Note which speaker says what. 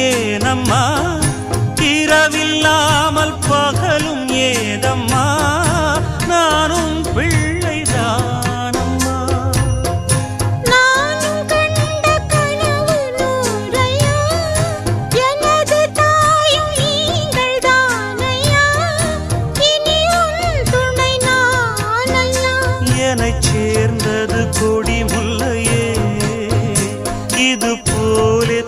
Speaker 1: ஏனம்மா இரவில்லாமல் பகலும் ஏதம்மா நானும் பிள்ளைதானம்மா
Speaker 2: நானும் கண்ட கனவு நூறையா எனது தாயும் நீங்கள் தானையா இனி உன் துணை நானல்லா
Speaker 1: என்னைச் சேர்ந்தது கொடி முல்லையே இது போலே